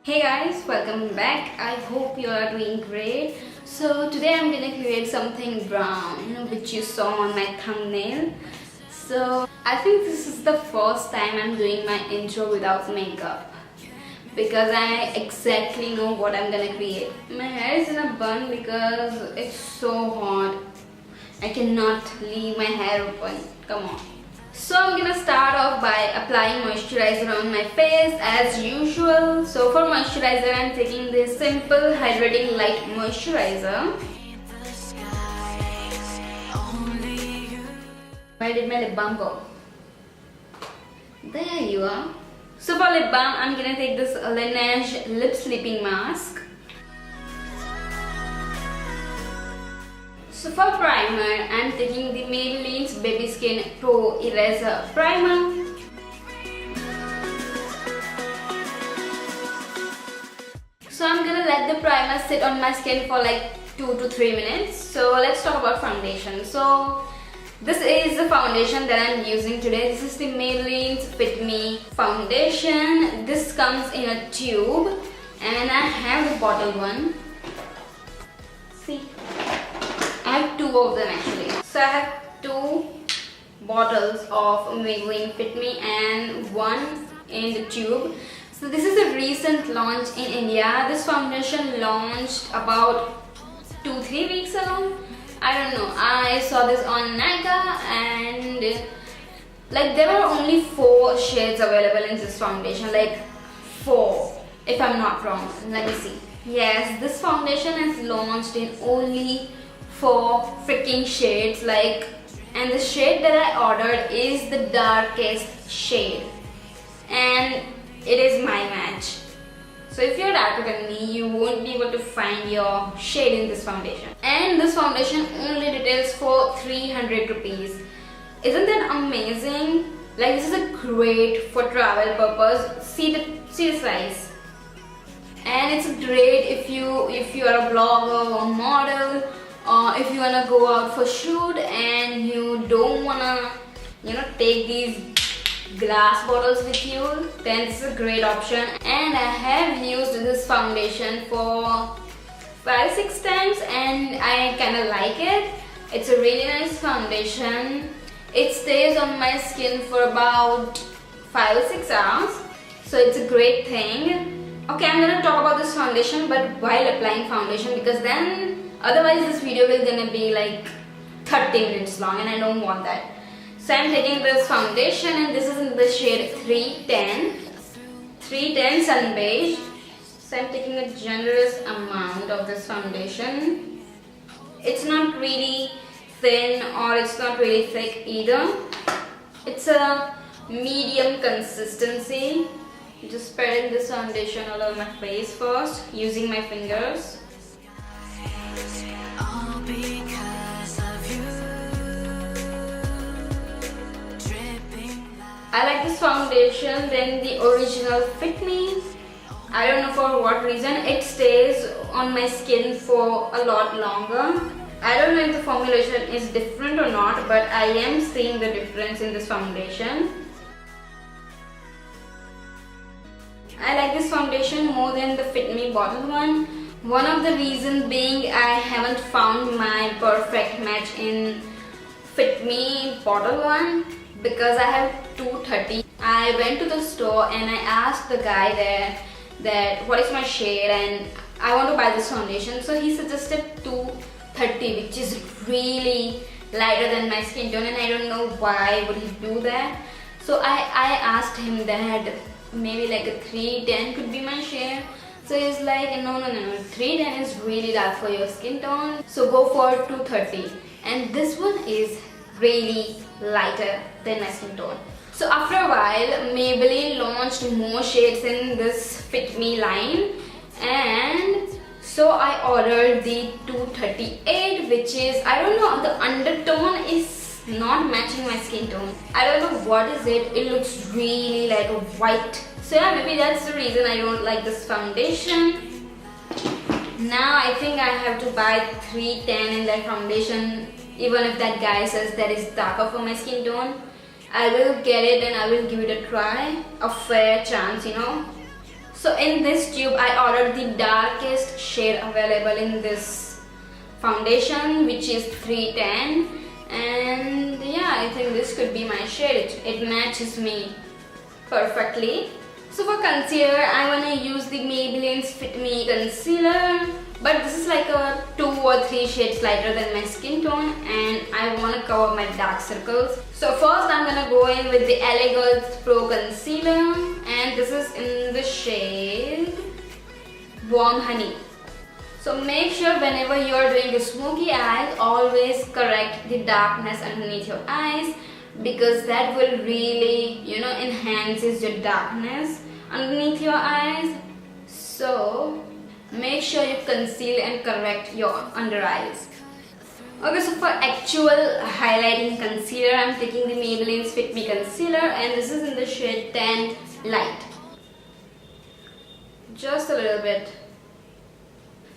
Hey guys, welcome back. I hope you are doing great. So today I'm gonna create something brown, which you saw on my thumbnail. So I think this is the first time I'm doing my intro without makeup because I exactly know what I'm gonna create. My hair is in a bun because it's so hot. I cannot leave my hair open. Come on. So I'm gonna start off by applying moisturizer on my face as usual. So for moisturizer I'm taking this simple hydrating light moisturizer. Where did my lip balm go? There you are. So for lip balm I'm gonna take this Laneige lip sleeping mask. So for primer, I'm taking the Maybelline's Baby Skin Pro Eraser Primer. So I'm gonna let the primer sit on my skin for like 2 to 3 minutes. So let's talk about foundation. So this is the foundation that I'm using today. This is the Maybelline's Fit Me foundation. This comes in a tube and I have the bottle one. See? I have 2 of them actually. So I have 2 bottles of Maybelline Fit Me and 1 in the tube. So this is a recent launch in India. This foundation launched about 2-3 weeks ago. I don't know. I saw this on Nykaa and like there were only 4 shades available in this foundation. Like 4 if I'm not wrong. Let me see. Yes, this foundation is launched in only 4 freaking shades, and the shade that I ordered is the darkest shade and it is my match. So if you're darker than me, you won't be able to find your shade in this foundation. And this foundation only retails for 300 rupees. Isn't that amazing? Like, this is a great for travel purpose. See the size. And it's great if you are a blogger or model, or if you wanna go out for shoot and you don't wanna, take these glass bottles with you, then this is a great option. And I have used this foundation for 5-6 times and I kinda like it. It's a really nice foundation. It stays on my skin for about 5 or 6 hours, so it's a great thing. Okay, I'm gonna talk about this foundation but while applying foundation, because then otherwise this video will gonna be like 30 minutes long and I don't want that. So I'm taking this foundation and this is in the shade 310 Sun Beige. So I'm taking a generous amount of this foundation. It's not really thin or it's not really thick either. It's a medium consistency. Just spreading this foundation all over my face first using my fingers. I like this foundation than the original Fit Me. I don't know for what reason. It stays on my skin for a lot longer. I don't know if the formulation is different or not, but I am seeing the difference in this foundation. I like this foundation more than the Fit Me bottle one. One of the reasons being I haven't found my perfect match in Fit Me bottle one because I have 230. I went to the store and I asked the guy there that what is my shade and I want to buy this foundation. So he suggested 230, which is really lighter than my skin tone and I don't know why would he do that. So I asked him that maybe like a 310 could be my shade. So he's like, no, 310 is really dark for your skin tone, so go for 230. And this one is really lighter than my skin tone. So after a while, Maybelline launched more shades in this Fit Me line, and so I ordered the 238, which is, I don't know, the undertone is not matching my skin tone. I don't know what is it. It looks really like a white. So yeah, maybe that's the reason I don't like this foundation. Now I think I have to buy 310 in that foundation, even if that guy says that is darker for my skin tone. I will get it and I will give it a try, a fair chance, So in this tube I ordered the darkest shade available in this foundation, which is 310, and yeah, I think this could be my shade. It matches me perfectly. So for concealer, I wanna use the Maybelline Fit Me concealer, but this is like a 2 or 3 shades lighter than my skin tone, and I wanna cover my dark circles. So first I'm gonna go in with the LA Girls Pro concealer, and this is in the shade Warm Honey. So make sure whenever you are doing your smoky eyes, always correct the darkness underneath your eyes, because that will really, enhances your darkness underneath your eyes. So make sure you conceal and correct your under eyes. Okay, so for actual highlighting concealer, I'm taking the Maybelline Fit Me concealer, and this is in the shade 10 Light. Just a little bit.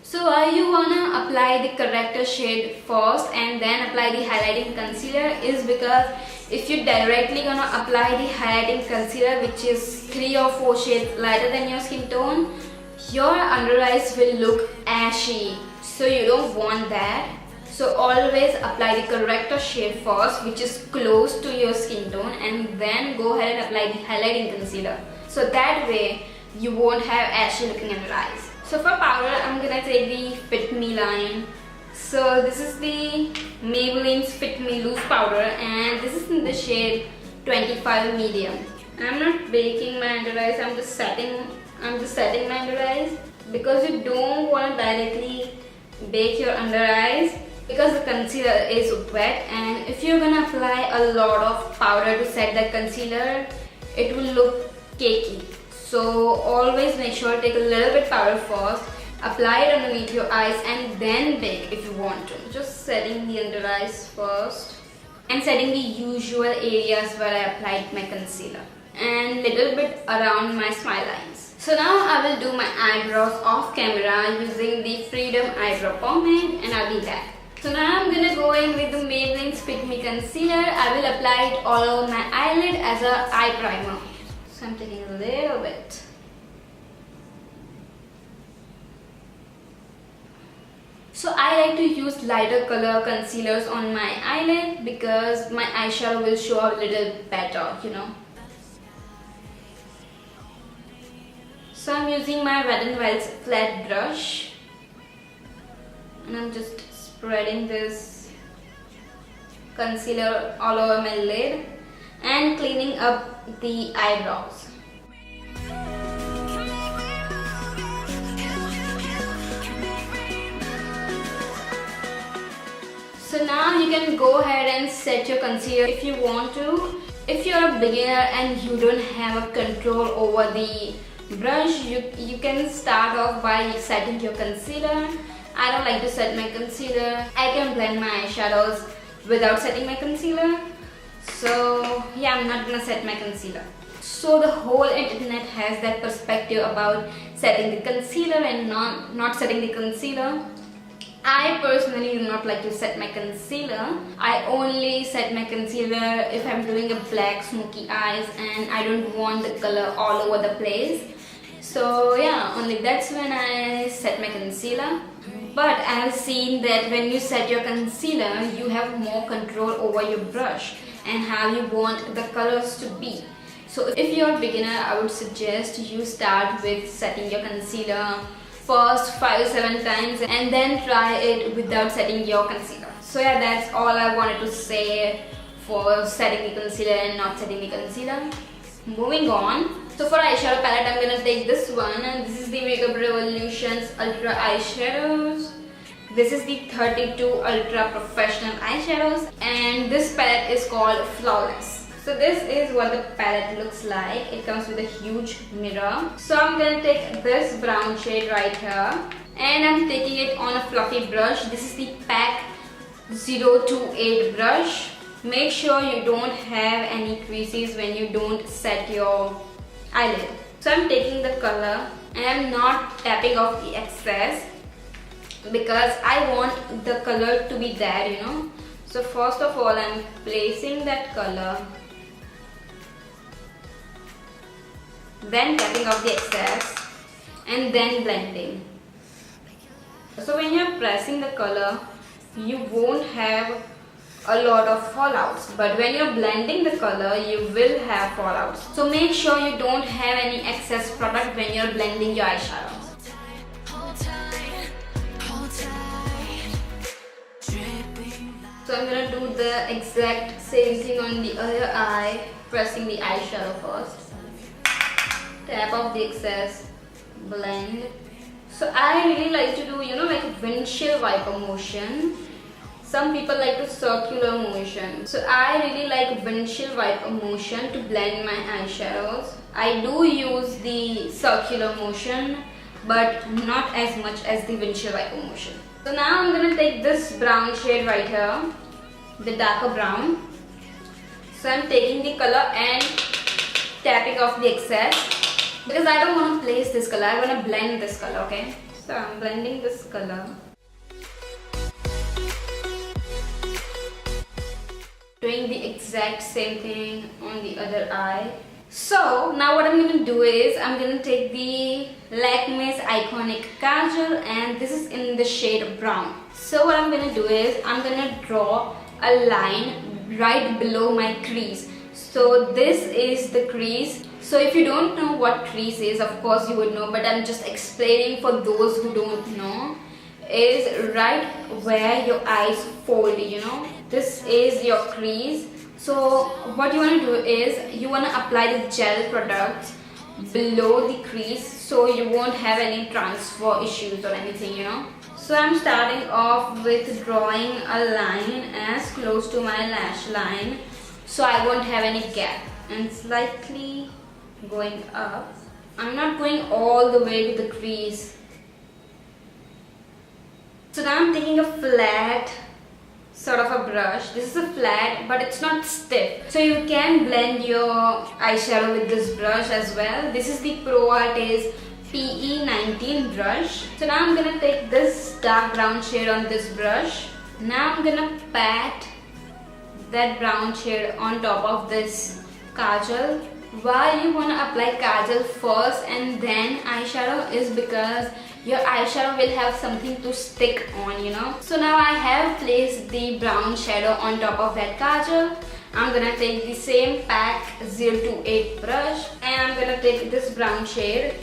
So why you wanna apply the corrector shade first and then apply the highlighting concealer is because if you directly gonna apply the highlighting concealer, which is 3 or 4 shades lighter than your skin tone, your under eyes will look ashy. So you don't want that. So always apply the corrector shade first, which is close to your skin tone, and then go ahead and apply the highlighting concealer. So that way you won't have ashy looking under eyes. So for powder, I'm gonna take the Fit Me line. So this is the Maybelline's Fit Me loose powder, and this is in the shade 25 medium. I'm not baking my under eyes, I'm just setting my under eyes, because you don't want to directly bake your under eyes because the concealer is wet, and if you're gonna apply a lot of powder to set that concealer, it will look cakey. So always make sure to take a little bit powder first, apply it underneath your eyes, and then bake if you want to. Just setting the under eyes first and setting the usual areas where I applied my concealer, and little bit around my smile lines. So now I will do my eyebrows off camera using the Freedom Eyebrow Pomade, and I'll be back. So now I'm gonna go in with the Maybelline's Fit Me concealer. I will apply it all over my eyelid as a eye primer. So I'm taking a little bit. So I like to use lighter color concealers on my eyelid because my eyeshadow will show up a little better, So I'm using my Wet n Wild's flat brush, and I'm just spreading this concealer all over my lid and cleaning up the eyebrows. So now you can go ahead and set your concealer if you want to. If you're a beginner and you don't have a control over the brush, you can start off by setting your concealer. I don't like to set my concealer. I can blend my eyeshadows without setting my concealer. So yeah, I'm not gonna set my concealer. So the whole internet has that perspective about setting the concealer and not setting the concealer. I personally do not like to set my concealer. I only set my concealer if I'm doing a black smoky eyes and I don't want the color all over the place. So yeah, only that's when I set my concealer. But I have seen that when you set your concealer, you have more control over your brush and how you want the colors to be. So if you're a beginner, I would suggest you start with setting your concealer first 5 to 7 times and then try it without setting your concealer. So yeah, that's all I wanted to say for setting the concealer and not setting the concealer. Moving on. So for eyeshadow palette, I'm gonna take this one, and this is the Makeuprevolution Ultra eyeshadows. This is the 32 Ultra Professional eyeshadows, and this palette is called Flawless. So this is what the palette looks like. It comes with a huge mirror. So I'm gonna take this brown shade right here, and I'm taking it on a fluffy brush. This is the PAC 028 brush. Make sure you don't have any creases when you don't set your eyelid. So I'm taking the color and I'm not tapping off the excess because I want the color to be there, So first of all, I'm placing that color, then tapping off the excess. and then blending. So when you're pressing the color, you won't have a lot of fallouts, but when you're blending the color, you will have fallouts. So make sure you don't have any excess product when you're blending your eyeshadow. So I'm gonna do the exact same thing on the other eye, pressing the eyeshadow first. Tap off the excess, blend. So I really like to do, like a windshield wiper motion. Some people like to circular motion. So I really like windshield wiper motion to blend my eyeshadows. I do use the circular motion, but not as much as the windshield wiper motion. So now I'm gonna take this brown shade right here, the darker brown. So I'm taking the color and tapping off the excess, because I don't want to place this color, I want to blend this color, okay? So I'm blending this color. Doing the exact same thing on the other eye. So now what I'm going to do is I'm going to take the Lakme's Iconic Kajal, and this is in the shade brown. So what I'm going to do is I'm going to draw a line right below my crease. So this is the crease. So if you don't know what crease is, of course you would know, but I'm just explaining for those who don't know. Is right where your eyes fold, This is your crease. So what you want to do is you want to apply the gel products below the crease, so you won't have any transfer issues or anything, So I'm starting off with drawing a line as close to my lash line, so I won't have any gap, and slightly going up. I'm not going all the way to the crease. So now I'm taking a flat sort of a brush. This is a flat, but it's not stiff. So you can blend your eyeshadow with this brush as well. This is the Pro Artist PE19 brush. So now I'm gonna take this dark brown shade on this brush. Now I'm gonna pat that brown shade on top of this kajal. Why you wanna apply kajal first and then eyeshadow is because your eyeshadow will have something to stick on, So now I have placed the brown shadow on top of that kajal. I'm gonna take the same pack 028 brush, and I'm gonna take this brown shade,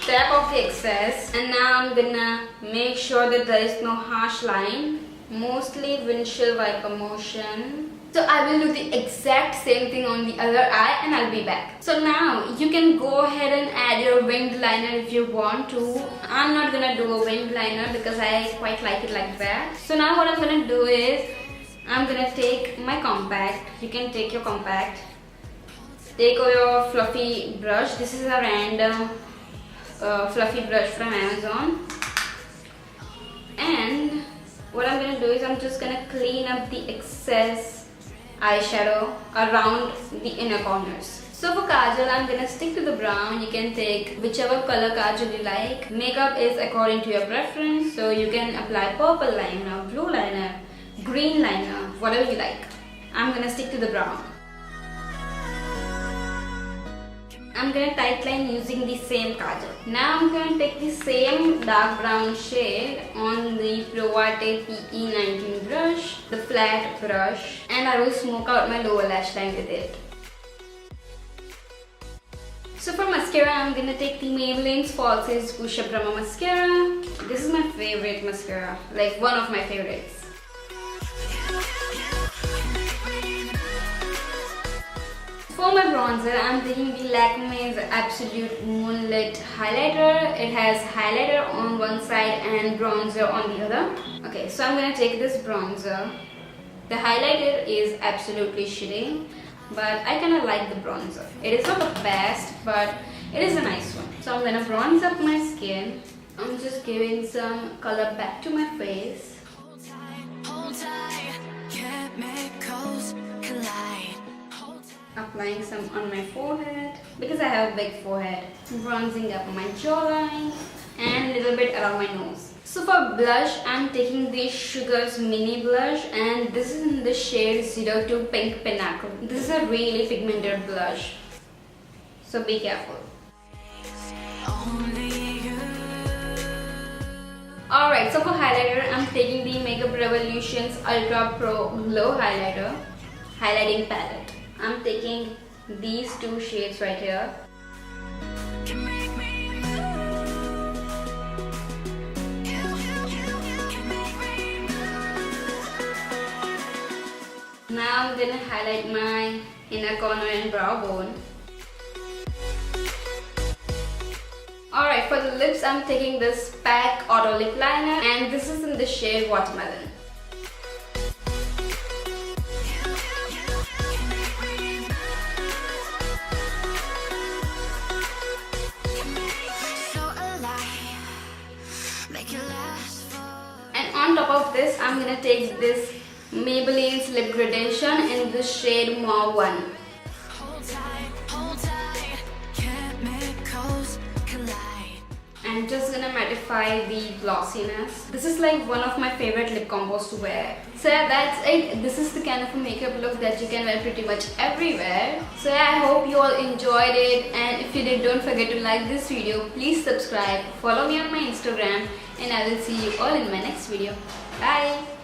tap off the excess, and now I'm gonna make sure that there is no harsh line, mostly windshield wiper motion. So I will do the exact same thing on the other eye, and I'll be back. So now you can go ahead and add your winged liner if you want to. I'm not gonna do a winged liner because I quite like it like that. So now what I'm gonna do is I'm gonna take my compact. You can take your compact. Take your fluffy brush. This is a random fluffy brush from Amazon. And what I'm gonna do is I'm just gonna clean up the excess eyeshadow around the inner corners. So for kajal, I'm gonna stick to the brown. You can take whichever color kajal you like. Makeup is according to your preference, so you can apply purple liner, blue liner, green liner, whatever you like. I'm gonna stick to the brown. I'm gonna tight line using the same kajal. Now I'm gonna take the same dark brown shade on the Pro Artist PE19 brush, the flat brush, and I will smoke out my lower lash line with it. So for mascara, I'm gonna take the Maybelline's Falsies Push Up Drama Mascara. This is my favorite mascara, like one of my favorites. For my bronzer, I'm taking the Lakme's Absolute Moonlit Highlighter. It has highlighter on one side and bronzer on the other. Okay, so I'm gonna take this bronzer. The highlighter is absolutely shitty, but I kinda like the bronzer. It is not the best, but it is a nice one. So I'm gonna bronze up my skin. I'm just giving some color back to my face. Hold tight, chemicals collide. Applying some on my forehead because I have a big forehead. Bronzing up my jawline and a little bit around my nose. So for blush, I'm taking the Sugar's mini blush, and this is in the shade 02 Pink Pinnacle. This is a really pigmented blush, so be careful. Only you Alright, so for highlighter, I'm taking the Makeuprevolution Ultra Pro Glow Highlighting Palette. I'm taking these two shades right here. Now I'm gonna highlight my inner corner and brow bone. Alright, for the lips I'm taking this PAC Auto Lip Liner and this is in the shade Watermelon. And on top of this I'm gonna take this Maybelline's Lip Gradation in the shade Mauve 1. I'm just gonna mattify the glossiness. This is like one of my favorite lip combos to wear. So yeah, that's it. This is the kind of a makeup look that you can wear pretty much everywhere. So yeah, I hope you all enjoyed it, and if you did, don't forget to like this video. Please subscribe, follow me on my Instagram, and I will see you all in my next video. Bye!